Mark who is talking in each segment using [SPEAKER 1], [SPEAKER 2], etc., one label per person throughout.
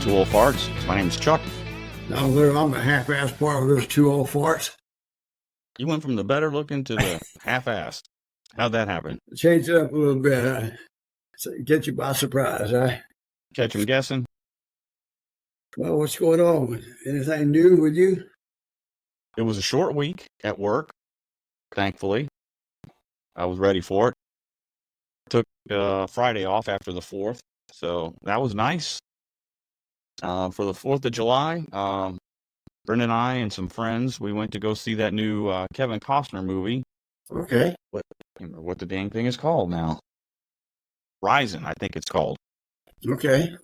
[SPEAKER 1] Two Old Farts. My name's Chuck.
[SPEAKER 2] I'm the half-ass part of those two old farts.
[SPEAKER 1] You went from the better looking to the half-assed. How'd that happen?
[SPEAKER 2] Change it up a little bit. So get you by surprise, huh?
[SPEAKER 1] Catch him guessing?
[SPEAKER 2] Well, what's going on? Anything new with you?
[SPEAKER 1] It was a short week at work, thankfully. I was ready for it. Took Friday off after the 4th, so that was nice. For the 4th of July, Brenda and I and some friends, we went to go see that new Kevin Costner movie.
[SPEAKER 2] Okay.
[SPEAKER 1] What the dang thing is called now? Treason, I think it's called.
[SPEAKER 2] Okay.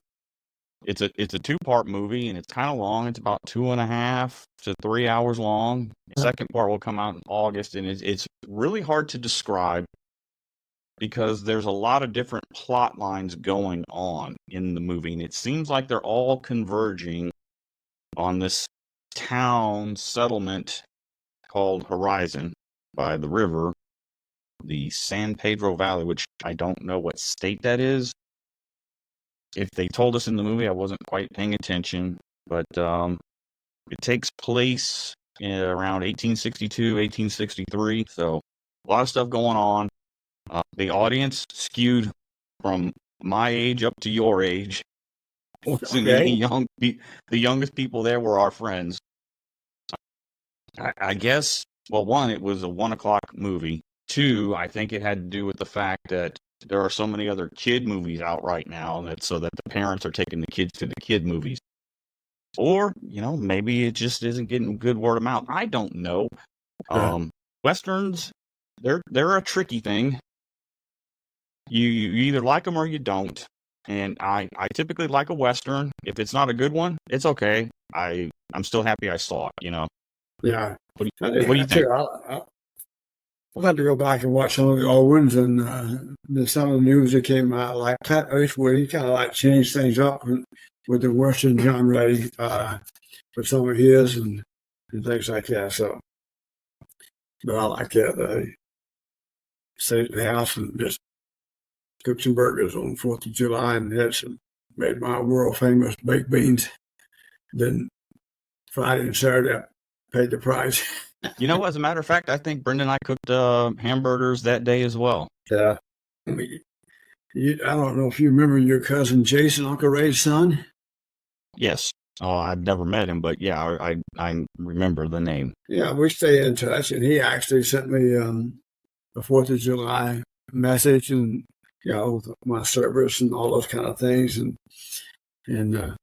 [SPEAKER 1] It's a 2-part movie, and it's kind of long. It's about 2.5 to 3 hours long. The second part will come out in August, and it's really hard to describe because there's a lot of different plot lines going on in the movie, and it seems like they're all converging on this town settlement called Horizon by the river, the San Pedro Valley, which I don't know what state that is. If they told us in the movie, I wasn't quite paying attention, but it takes place around 1862, 1863, so a lot of stuff going on. The audience skewed from my age up to your age.
[SPEAKER 2] Okay.
[SPEAKER 1] The youngest people there were our friends. I guess, well, one, it was a 1 o'clock movie. Two, I think it had to do with the fact that there are so many other kid movies out right now so that the parents are taking the kids to the kid movies. Or, maybe it just isn't getting good word of mouth. I don't know. Westerns, they're a tricky thing. You either like them or you don't. And I typically like a Western. If it's not a good one, it's okay. I'm still happy I saw it,
[SPEAKER 2] Yeah.
[SPEAKER 1] What do you think?
[SPEAKER 2] I'll have to go back and watch some of the old ones and some of the news that came out. Like Pat Eastwood, he kind of changed things up with the Western genre for some of his and things like that. So, but I like that. Stayed at the house and just cooked some burgers on 4th of July and made my world famous baked beans. Then Friday and Saturday, I paid the price.
[SPEAKER 1] As a matter of fact, I think Brenda and I cooked hamburgers that day as well.
[SPEAKER 2] Yeah. I don't know if you remember your cousin Jason, Uncle Ray's son.
[SPEAKER 1] Yes. Oh, I've never met him, but yeah, I remember the name.
[SPEAKER 2] Yeah, we stay in touch, and he actually sent me a 4th of July message and, my service and all those kind of things. And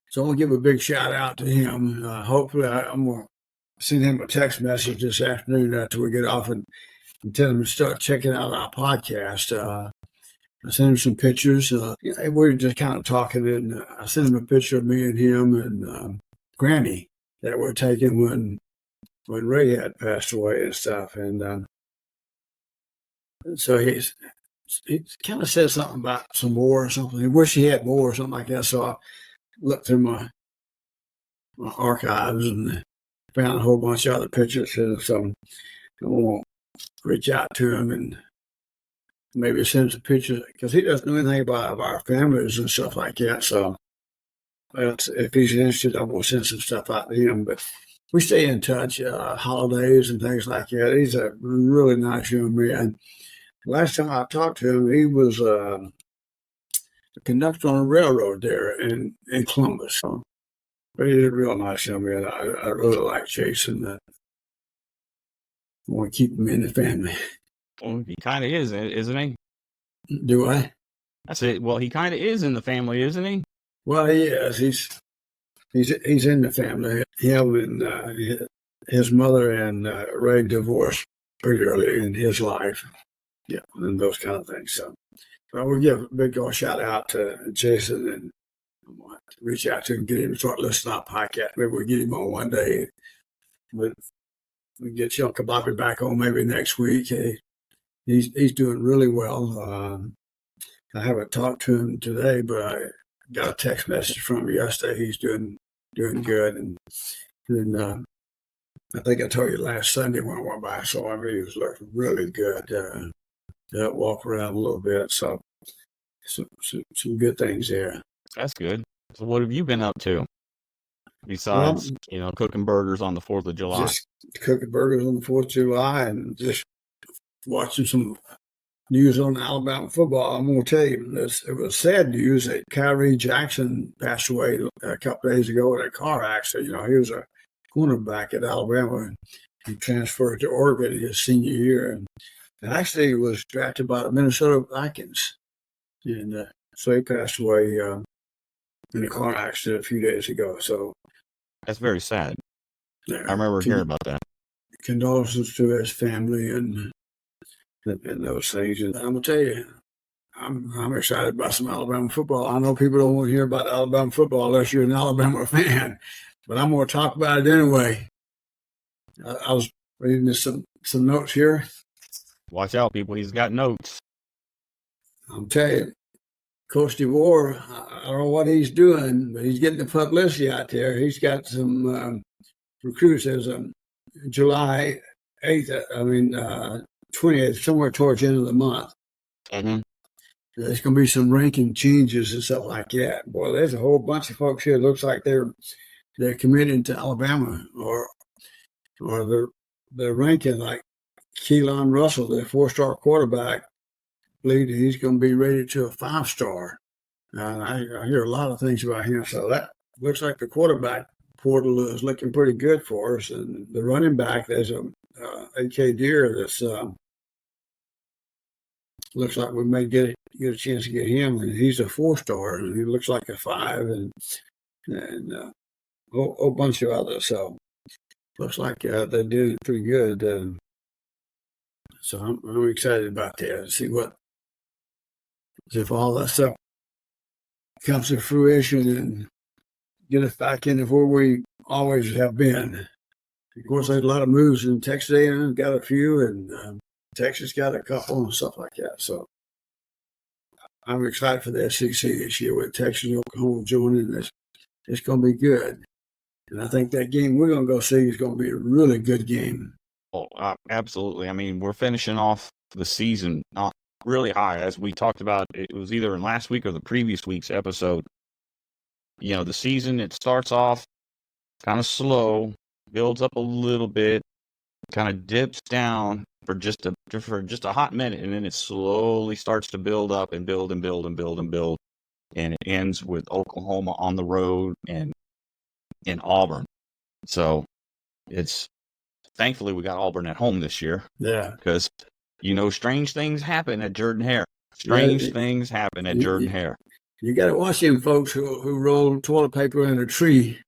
[SPEAKER 2] so I'll give a big shout out to him. Hopefully I'm going to send him a text message this afternoon after we get off and tell him to start checking out our podcast. I sent him some pictures. We were just kind of talking, and I sent him a picture of me and him and Granny that were taken when Ray had passed away and stuff. And so he kind of said something about some more or something. He wished he had more or something like that. So I looked through my archives and found a whole bunch of other pictures. So I want to reach out to him and maybe send some pictures because he doesn't know anything about our families and stuff like that. So if he's interested, I'm going to send some stuff out to him. But we stay in touch, holidays and things like that. He's a really nice young man. Last time I talked to him, he was a conductor on a railroad there in Columbus. So, but he's a real nice young man. I really like Jason. I want to keep him in the family.
[SPEAKER 1] Well, he kind of is, isn't he?
[SPEAKER 2] Do I?
[SPEAKER 1] I said, well, he kind of is in the family, isn't he?
[SPEAKER 2] Well, he is. He's in the family. Him and his mother and Ray divorced pretty early in his life. Yeah, and those kind of things. So we'll give a big old shout out to Jason and reach out to him, get him to start listening to our podcast. Maybe we'll get him on one day. We get Uncle Bobby back on maybe next week. He's doing really well. I haven't talked to him today, but I got a text message from him yesterday. He's doing good, and then I think I told you last Sunday when I went by, I saw him. He was looking really good. Walk around a little bit, so some good things there.
[SPEAKER 1] That's good. So what have you been up to
[SPEAKER 2] Well,
[SPEAKER 1] besides, cooking burgers on the 4th of July?
[SPEAKER 2] just cooking burgers on the 4th of July and just watching some news on Alabama football. I'm going to tell you, it was sad news that Kyrie Jackson passed away a couple days ago in a car accident. He was a cornerback at Alabama, and he transferred to Oregon his senior year, and actually was drafted by the Minnesota Vikings. And so he passed away in a car accident a few days ago. So
[SPEAKER 1] That's very sad.
[SPEAKER 2] I
[SPEAKER 1] remember hearing about that.
[SPEAKER 2] Condolences to his family and those things. And I'm gonna tell you, I'm excited about some Alabama football. I know people don't want to hear about Alabama football unless you're an Alabama fan, but I'm going to talk about it anyway. I was reading some notes here.
[SPEAKER 1] Watch out, people. He's got notes.
[SPEAKER 2] I'll tell you, Coach DeVore, I don't know what he's doing, but he's getting the publicity out there. He's got some recruits as July 8th, 20th, somewhere towards the end of the month.
[SPEAKER 1] Mm-hmm.
[SPEAKER 2] There's going to be some ranking changes and stuff like that. Boy, there's a whole bunch of folks here. It looks like they're committed to Alabama, or they're ranking like Keelan Russell, the 4-star quarterback. Believe that he's going to be rated to a 5-star. I hear a lot of things about him. So that looks like the quarterback portal is looking pretty good for us. And the running back, there's a AK Deer that's looks like we may get a chance to get him. And he's a 4-star, and he looks like a 5, and a whole bunch of others. So looks like they're doing pretty good. So I'm excited about that. See if all that stuff comes to fruition and get us back into where we always have been. Of course, there's a lot of moves in Texas A&M, got a few, and Texas got a couple and stuff like that. So I'm excited for the SEC this year with Texas and Oklahoma joining. It's going to be good. And I think that game we're going to go see is going to be a really good game.
[SPEAKER 1] Oh, absolutely. I mean, we're finishing off the season not really high, as we talked about. It was either in last week or the previous week's episode. The season, it starts off kind of slow, builds up a little bit, kind of dips down for just a hot minute, and then it slowly starts to build up and build and build and build and build, and it ends with Oklahoma on the road and in Auburn. So thankfully we got Auburn at home this year.
[SPEAKER 2] Yeah,
[SPEAKER 1] because strange things happen at Jordan-Hare. Things happen at Jordan-Hare.
[SPEAKER 2] You got to watch them folks who roll toilet paper in a tree.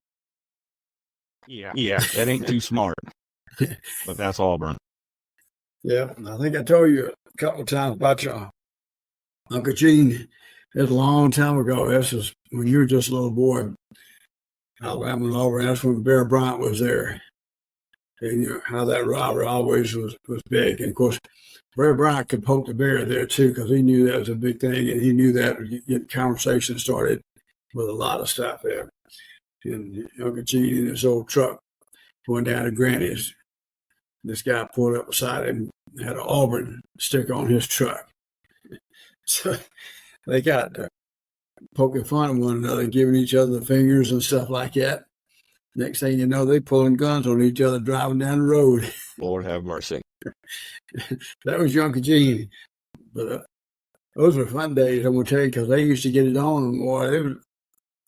[SPEAKER 1] Yeah, that ain't too smart. But that's Auburn.
[SPEAKER 2] Yeah, I think I told you a couple of times about your Uncle Gene. It's a long time ago. This is when you were just a little boy. Alabama and Auburn. That's when Bear Bryant was there. And how that rivalry always was big. And of course, Bear Bryant could poke the bear there too, because he knew that was a big thing, and he knew that would get conversation started with a lot of stuff there. And Uncle Gene in his old truck going down to Granny's, this guy pulled up beside him, had an Auburn sticker on his truck. So they got poking fun at one another, giving each other the fingers and stuff like that. Next thing you know, they pulling guns on each other driving down the road.
[SPEAKER 1] Lord have mercy.
[SPEAKER 2] That was your Uncle Gene. But those were fun days, I'm going to tell you, because they used to get it on. Boy,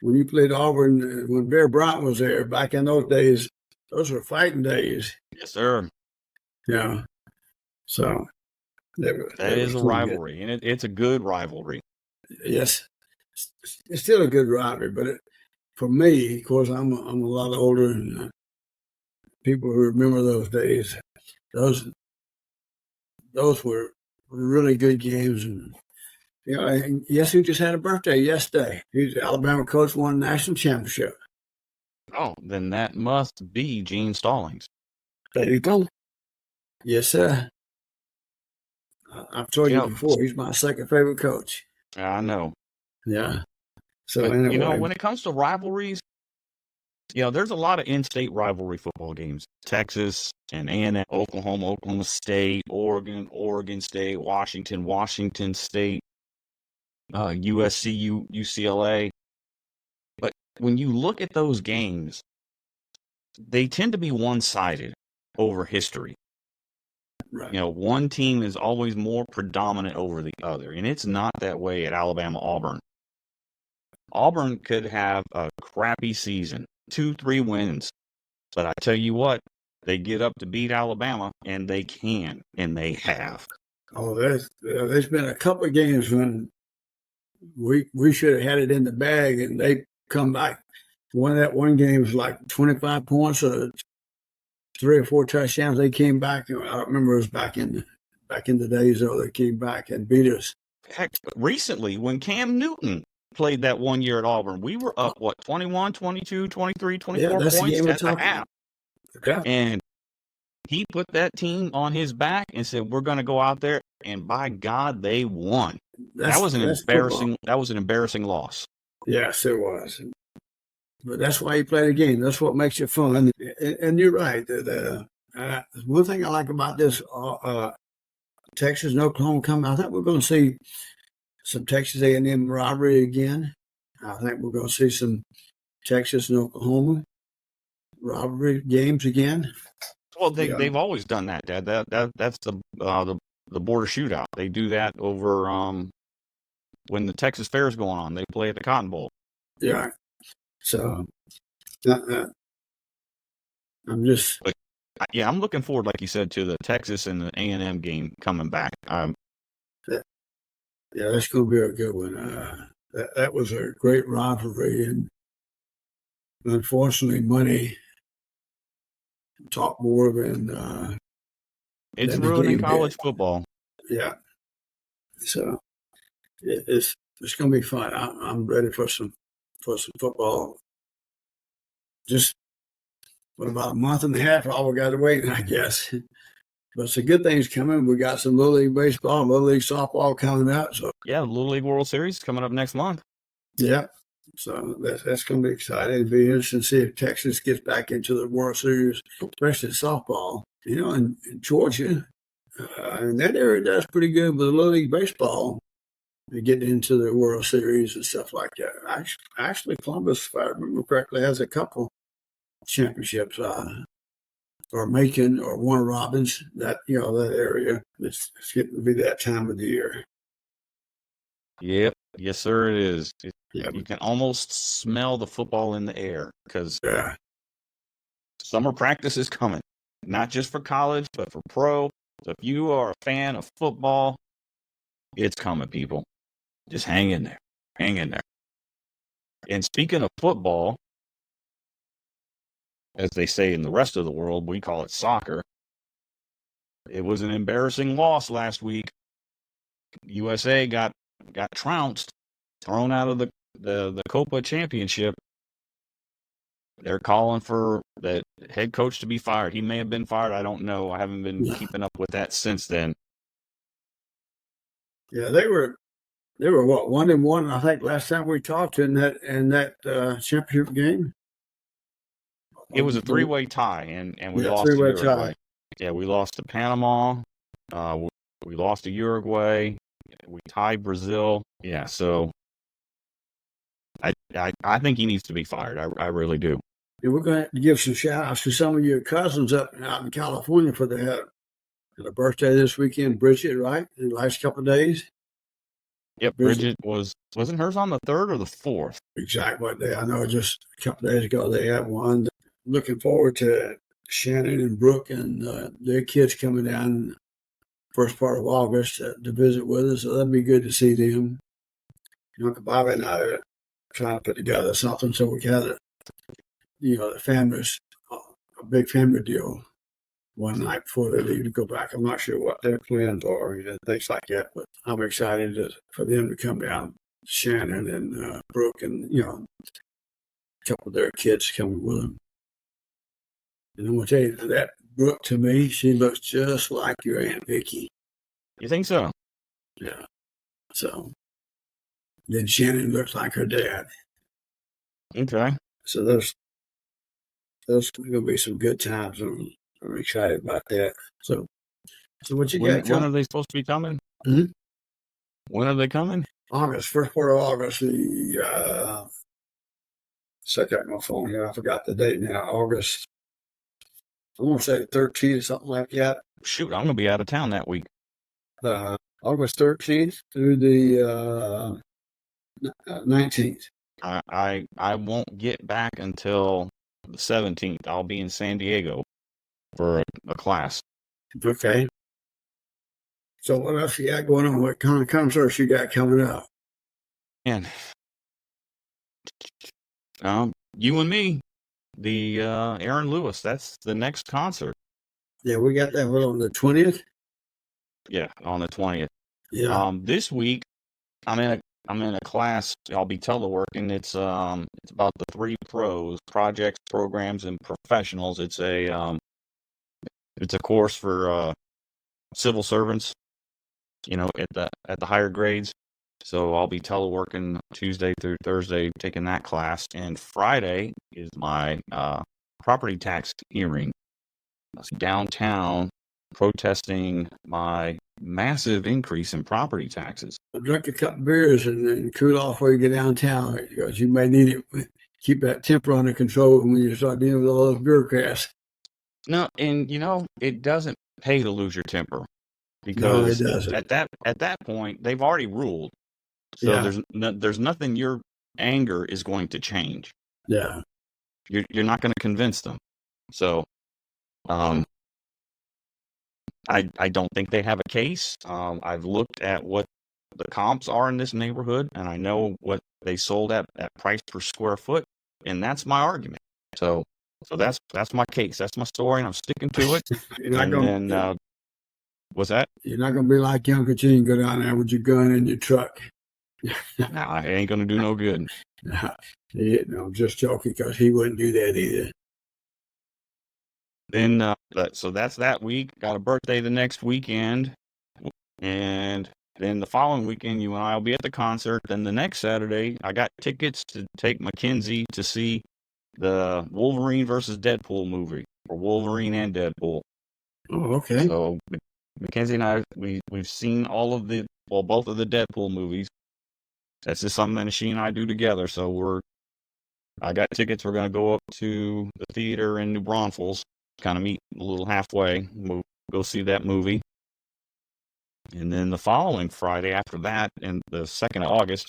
[SPEAKER 2] when you played Auburn, when Bear Bryant was there, back in those days, those were fighting days.
[SPEAKER 1] Yes, sir.
[SPEAKER 2] Yeah. So
[SPEAKER 1] that is a rivalry, and it's a good rivalry.
[SPEAKER 2] Yes. It's still a good rivalry, but for me, of course, I'm a lot older, and people who remember those days, those were really good games. And guess who just had a birthday yesterday? He's the Alabama coach, won a national championship.
[SPEAKER 1] Oh, then that must be Gene Stallings.
[SPEAKER 2] There you go. Yes, sir. I've told you before, he's my second favorite coach.
[SPEAKER 1] I know.
[SPEAKER 2] Yeah. So
[SPEAKER 1] but,
[SPEAKER 2] anyway,
[SPEAKER 1] when it comes to rivalries, there's a lot of in-state rivalry football games. Texas and A&M, Oklahoma State, Oregon State, Washington State, USC, UCLA. But when you look at those games, they tend to be one-sided over history.
[SPEAKER 2] Right.
[SPEAKER 1] You know, one team is always more predominant over the other, and it's not that way at Alabama Auburn. Auburn could have a crappy season, 2-3 wins, but I tell you what, they get up to beat Alabama, and they can, and they have.
[SPEAKER 2] Oh, there's been a couple of games when we should have had it in the bag, and they come back. One game was like 25 points or 3 or 4 touchdowns. They came back. I don't remember, it was back in the days though. They came back and beat us.
[SPEAKER 1] Heck, recently when Cam Newton played that 1 year at Auburn, we were up 21, 22, 23, 24
[SPEAKER 2] that's the
[SPEAKER 1] points
[SPEAKER 2] game we're
[SPEAKER 1] at the
[SPEAKER 2] talking
[SPEAKER 1] half.
[SPEAKER 2] about. Yeah.
[SPEAKER 1] And he put that team on his back and said, "We're going to go out there," and by God, they won. That was an embarrassing loss.
[SPEAKER 2] Yes, it was. But that's why you play the game. That's what makes it fun. And you're right. One thing I like about this Texas and Oklahoma coming, I think we're going to see some Texas A&M rivalry again. I think we're going to see some Texas and Oklahoma rivalry games again.
[SPEAKER 1] Well, they've always done that, Dad. That's the border shootout. They do that over when the Texas Fair is going on. They play at the Cotton Bowl.
[SPEAKER 2] Yeah. So I'm just.
[SPEAKER 1] But, yeah, I'm looking forward, like you said, to the Texas and the A&M game coming back.
[SPEAKER 2] Yeah, that's going to be a good one. That was a great rivalry, and unfortunately, money talked more than
[SPEAKER 1] it's ruining college football.
[SPEAKER 2] Yeah, so it's going to be fun. I'm ready for some football. Just about a month and a half, all we got to wait, I guess. But some good things coming. We got some Little League baseball, Little League softball coming up. So
[SPEAKER 1] yeah, Little League World Series coming up next month.
[SPEAKER 2] Yeah, so that's going to be exciting. It'll be interesting to see if Texas gets back into the World Series, especially softball. You know, in Georgia, and that area does pretty good with Little League baseball. They get into the World Series and stuff like that. Actually, Columbus, if I remember correctly, has a couple championships. Or Macon or Warner Robins, that area. It's getting to be that time of the year.
[SPEAKER 1] Yep. Yes, sir, it is.
[SPEAKER 2] Yeah.
[SPEAKER 1] You can almost smell the football in the air because
[SPEAKER 2] Yeah.
[SPEAKER 1] summer practice is coming, not just for college, but for pro. So if you are a fan of football, it's coming, people. Just hang in there. Hang in there. And speaking of football, as they say in the rest of the world, we call it soccer. It was an embarrassing loss last week. USA got trounced, thrown out of the Copa Championship. They're calling for the head coach to be fired. He may have been fired. I don't know. I haven't been keeping up with that since then.
[SPEAKER 2] Yeah, they were what, 1-1, I think, last time we talked in that championship game.
[SPEAKER 1] It was a 3-way tie, and we lost to
[SPEAKER 2] 3-way
[SPEAKER 1] Uruguay.
[SPEAKER 2] tie.
[SPEAKER 1] Yeah, we lost to Panama. We lost to Uruguay. We tied Brazil. Yeah, so I think he needs to be fired. I really do.
[SPEAKER 2] Yeah, we're going to have to give some shout-outs to some of your cousins out in California for their birthday this weekend. Bridget, right? In the last couple of days.
[SPEAKER 1] Yep, Bridget wasn't hers on the 3rd or the 4th?
[SPEAKER 2] Exactly what day. I know just a couple of days ago they had one. Looking forward to Shannon and Brooke and their kids coming down first part of August to visit with us. So that'd be good to see them. Uncle Bobby and I are trying to put together something so we can have the families, a big family deal one night before they leave to go back. I'm not sure what their plans are and things like that, but I'm excited for them to come down. Shannon and Brooke and, a couple of their kids coming with them. And I'm going to tell you that Brooke, to me, she looks just like your Aunt Vicky.
[SPEAKER 1] You think so?
[SPEAKER 2] Yeah. So then Shannon looks like her dad.
[SPEAKER 1] Okay.
[SPEAKER 2] So those are going to be some good times. I'm excited about that. So what you got?
[SPEAKER 1] When are they supposed to be coming?
[SPEAKER 2] Mm-hmm.
[SPEAKER 1] When are they coming?
[SPEAKER 2] August, first part of August. check out my phone here. I forgot the date now. August. I want to say 13th or something like that.
[SPEAKER 1] Shoot, I'm gonna be out of town that week.
[SPEAKER 2] August 13th through the 19th.
[SPEAKER 1] I won't get back until the 17th. I'll be in San Diego for a class.
[SPEAKER 2] Okay. So what else you got going on? What kind of concerts you got coming up?
[SPEAKER 1] And you and me, the Aaron Lewis. That's the next concert.
[SPEAKER 2] Yeah, we got that one on the 20th.
[SPEAKER 1] Yeah, on the 20th.
[SPEAKER 2] Yeah.
[SPEAKER 1] This week I'm in a class. I'll be teleworking. It's about the 3 pros: projects, programs, and professionals. It's a course for civil servants, at the higher grades. So I'll be teleworking Tuesday through Thursday, taking that class, and Friday is my property tax hearing. I was downtown protesting my massive increase in property taxes.
[SPEAKER 2] Drink a couple beers and then cool off before you get downtown because you may need it. Keep that temper under control when you start dealing with all those bureaucrats.
[SPEAKER 1] No, and it doesn't pay to lose your temper
[SPEAKER 2] No, it
[SPEAKER 1] because
[SPEAKER 2] doesn't.
[SPEAKER 1] at that point they've already ruled. So
[SPEAKER 2] Yeah.
[SPEAKER 1] there's nothing your anger is going to change.
[SPEAKER 2] Yeah.
[SPEAKER 1] You're not going to convince them. So I don't think they have a case. I've looked at what the comps are in this neighborhood, and I know what they sold at price per square foot, and that's my argument. So that's my case. That's my story, and I'm sticking to it. What's that?
[SPEAKER 2] You're not going to be like Uncle Gene, go down there with your gun in your truck.
[SPEAKER 1] Nah, it ain't going to do no good.
[SPEAKER 2] No, I'm just joking because he wouldn't do that either.
[SPEAKER 1] Then, so that's that week. Got a birthday the next weekend. And then the following weekend, you and I will be at the concert. Then the next Saturday, I got tickets to take Mackenzie to see the Wolverine versus Deadpool movie, or Wolverine and Deadpool.
[SPEAKER 2] Oh, okay.
[SPEAKER 1] So Mackenzie and I, we've seen both of the Deadpool movies. That's just something that she and I do together. So I got tickets. We're going to go up to the theater in New Braunfels, kind of meet a little halfway. We'll go see that movie. And then the following Friday after that, and the 2nd of August,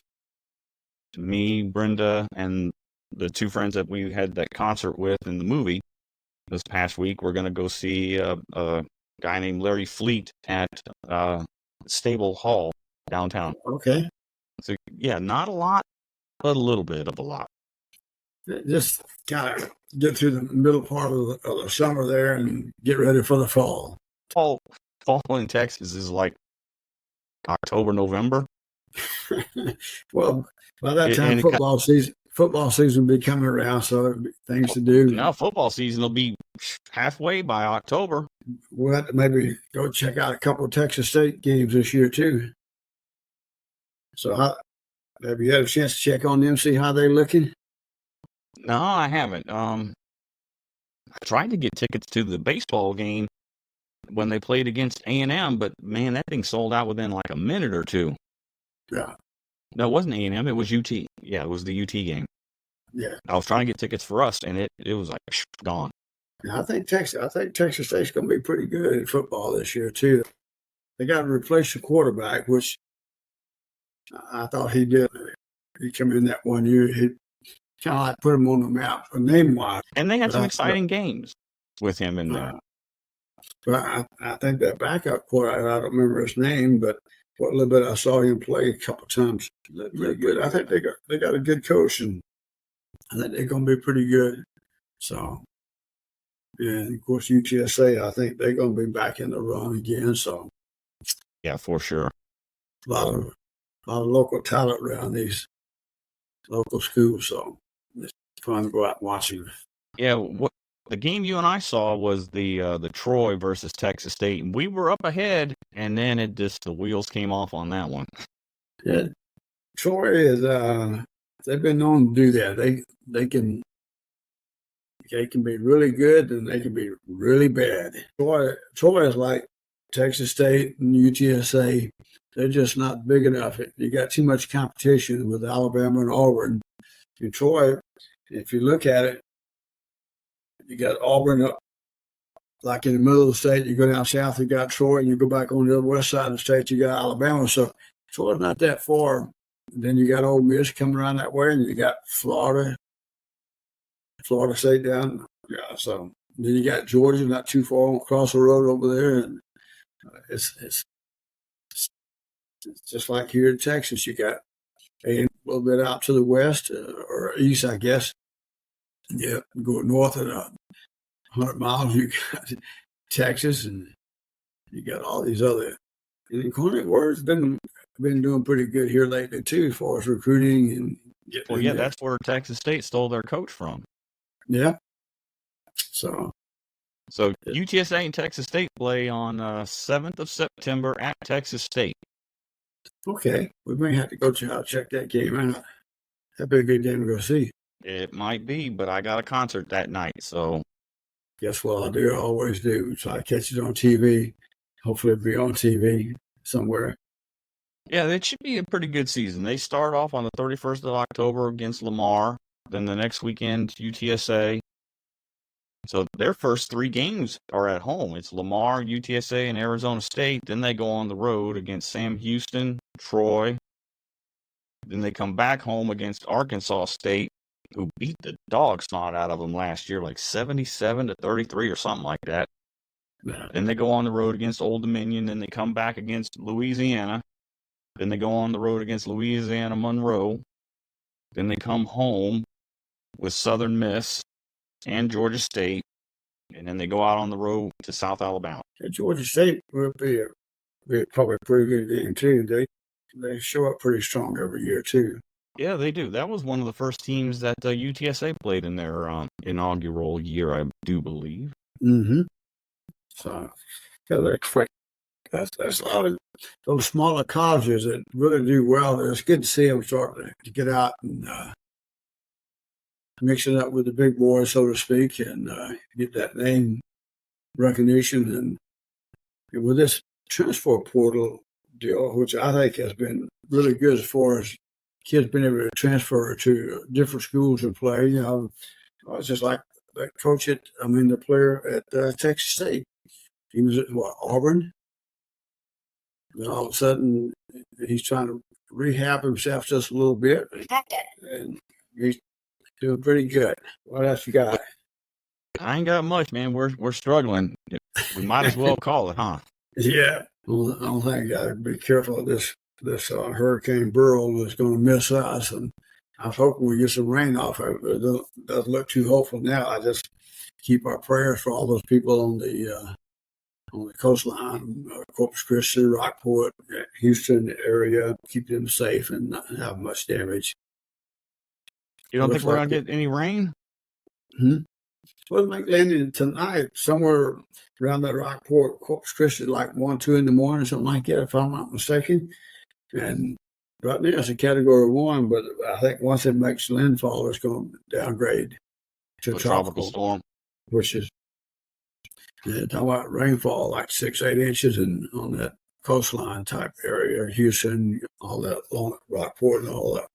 [SPEAKER 1] me, Brenda, and the 2 friends that we had that concert with in the movie this past week, we're going to go see a guy named Larry Fleet at Stable Hall downtown.
[SPEAKER 2] Okay.
[SPEAKER 1] So, yeah, not a lot, but a little bit of a lot.
[SPEAKER 2] Just kind of get through the middle part of the summer there and get ready for the fall.
[SPEAKER 1] Fall in Texas is like October, November.
[SPEAKER 2] Well, by that time, football season will be coming around, so there'll be things to do.
[SPEAKER 1] Now football season will be halfway by October.
[SPEAKER 2] We'll have to maybe go check out a couple of Texas State games this year too. So have you had a chance to check on them, see how they're looking?
[SPEAKER 1] No, I haven't. I tried to get tickets to the baseball game when they played against A&M, but man, that thing sold out within like a minute or two.
[SPEAKER 2] Yeah.
[SPEAKER 1] No, it wasn't A&M. It was UT. Yeah, it was the UT game.
[SPEAKER 2] Yeah.
[SPEAKER 1] I was trying to get tickets for us, and it was like gone.
[SPEAKER 2] I think Texas State's going to be pretty good in football this year too. They got to replace the quarterback, which I thought he did. He came in that one year. He kind of like put him on the map, name-wise.
[SPEAKER 1] And they had some exciting games with him in there.
[SPEAKER 2] But I think that backup quarterback, I don't remember his name, but what little bit I saw him play a couple of times, really good. I think they got a good coach, and I think they're going to be pretty good. So, yeah, and of course, UTSA, I think they're going to be back in the run again. So,
[SPEAKER 1] yeah, for sure.
[SPEAKER 2] A lot of local talent around these local schools. So, it's fun to go out and watch them.
[SPEAKER 1] Yeah, the game you and I saw was the Troy versus Texas State, and we were up ahead, and then the wheels came off on that one.
[SPEAKER 2] Yeah, Troy is they've been known to do that. They can be really good and they can be really bad. Troy is like Texas State and UTSA. They're just not big enough. You got too much competition with Alabama and Auburn. And Troy If you look at it, you got Auburn up like in the middle of the state. You go down south, you got Troy, and you go back on the west side of the state, you got Alabama. So Troy's not that far. Then you got Ole Miss coming around that way, and you got Florida State down. Yeah, so then you got Georgia, not too far across the road over there, and it's just like here in Texas. You got a little bit out to the west or east, I guess. Yeah, go north at 100 miles, you got Texas, and you got all these other. And Cornett Word's been doing pretty good here lately too, as far as recruiting and getting.
[SPEAKER 1] Well, yeah, that's where Texas State stole their coach from.
[SPEAKER 2] Yeah. So
[SPEAKER 1] UTSA and Texas State play on 7th of September at Texas State.
[SPEAKER 2] Okay, we may have to go check that game out. That'd be a good game to go see.
[SPEAKER 1] It might be, but I got a concert that night, so.
[SPEAKER 2] Guess what I'll do? I always do. So I catch it on TV. Hopefully it'll be on TV somewhere.
[SPEAKER 1] Yeah, it should be a pretty good season. They start off on the 31st of October against Lamar. Then the next weekend, UTSA. So their first 3 games are at home. It's Lamar, UTSA, and Arizona State. Then they go on the road against Sam Houston, Troy. Then they come back home against Arkansas State, who beat the dog snot out of them last year, like 77-33 or something like that. Then they go on the road against Old Dominion. Then they come back against Louisiana. Then they go on the road against Louisiana Monroe. Then they come home with Southern Miss and Georgia State. And then they go out on the road to South Alabama.
[SPEAKER 2] And Georgia State will be probably a pretty good game, too. They show up pretty strong every year, too.
[SPEAKER 1] Yeah, they do. That was one of the first teams that UTSA played in their inaugural year, I do believe.
[SPEAKER 2] Mm-hmm. So, yeah, they're quick. That's a lot of those smaller colleges that really do well. It's good to see them start to get out and mix it up with the big boys, so to speak, and get that name recognition. And with this transfer portal deal, which I think has been really good as far as kids being able to transfer to different schools and play. You know, it's just like that the player at Texas State. He was at Auburn. And all of a sudden, he's trying to rehab himself just a little bit, and he's doing pretty good. What else you got?
[SPEAKER 1] I ain't got much, man. We're struggling. We might as well call it, huh?
[SPEAKER 2] Yeah. Well, I don't think I got to be careful of this Hurricane Burrow that's going to miss us. And I was hoping we get some rain off of it. It doesn't look too hopeful now. I just keep our prayers for all those people on the coastline, Corpus Christi, Rockport, Houston area. Keep them safe and not have much damage.
[SPEAKER 1] You don't think we're going to get any rain?
[SPEAKER 2] Well, it might land tonight somewhere around that Rockport, Corpus Christi, like 1, 2 in the morning, something like that, if I'm not mistaken. And right now it's a Category 1, but I think once it makes landfall, it's going to downgrade to tropical
[SPEAKER 1] storm,
[SPEAKER 2] which is talking about rainfall like 6-8 inches on that coastline type area, Houston, all that along Rockport and all that,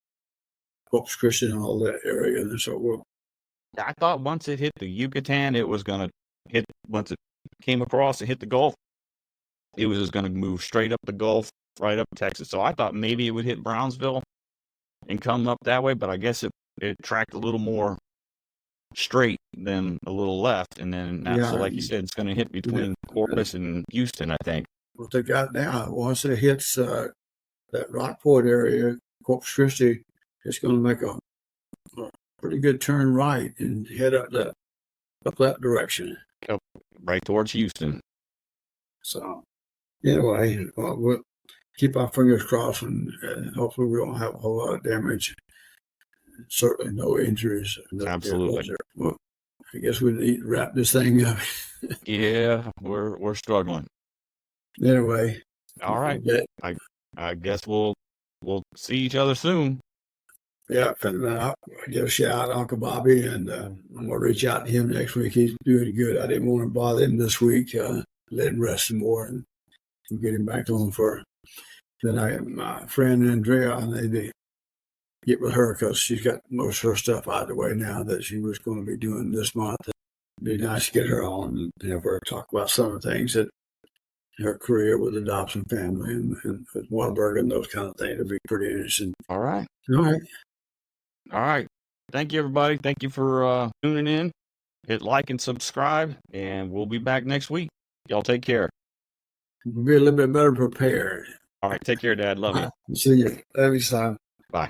[SPEAKER 2] Corpus Christi and all that area. And so
[SPEAKER 1] I thought once it hit the Yucatan, it was going to hit, once it came across and hit the Gulf, it was just going to move straight up the Gulf, right up Texas. So I thought maybe it would hit Brownsville and come up that way, but I guess it tracked a little more straight than a little left. And then, so like you said, it's going to hit between Corpus and Houston, I think.
[SPEAKER 2] What they got now, once it hits that Rockport area, Corpus Christi, it's going to make a pretty good turn right and head up that direction.
[SPEAKER 1] Yep, right towards Houston.
[SPEAKER 2] So, anyway, we'll keep our fingers crossed and hopefully we don't have a whole lot of damage. Certainly no injuries.
[SPEAKER 1] Absolutely.
[SPEAKER 2] Well, I guess we need to wrap this thing up.
[SPEAKER 1] Yeah, we're struggling.
[SPEAKER 2] Anyway.
[SPEAKER 1] All right. I guess we'll see each other soon.
[SPEAKER 2] Yeah, and I'll give a shout out to Uncle Bobby, and I'm going to reach out to him next week. He's doing good. I didn't want to bother him this week. Let him rest some more and get him back on for. Then my friend Andrea, get with her because she's got most of her stuff out of the way now that she was going to be doing this month. It'd be nice to get her on and have her talk about some of the things that her career with adoption family and Wahlberg and those kind of things. It'd be pretty interesting.
[SPEAKER 1] All right.
[SPEAKER 2] All right.
[SPEAKER 1] All right. Thank you, everybody. Thank you for tuning in. Hit like and subscribe, and we'll be back next week. Y'all take care.
[SPEAKER 2] We'll be a little bit better prepared.
[SPEAKER 1] All right. Take care, Dad. Love you.
[SPEAKER 2] See you. Love you, son.
[SPEAKER 1] Bye.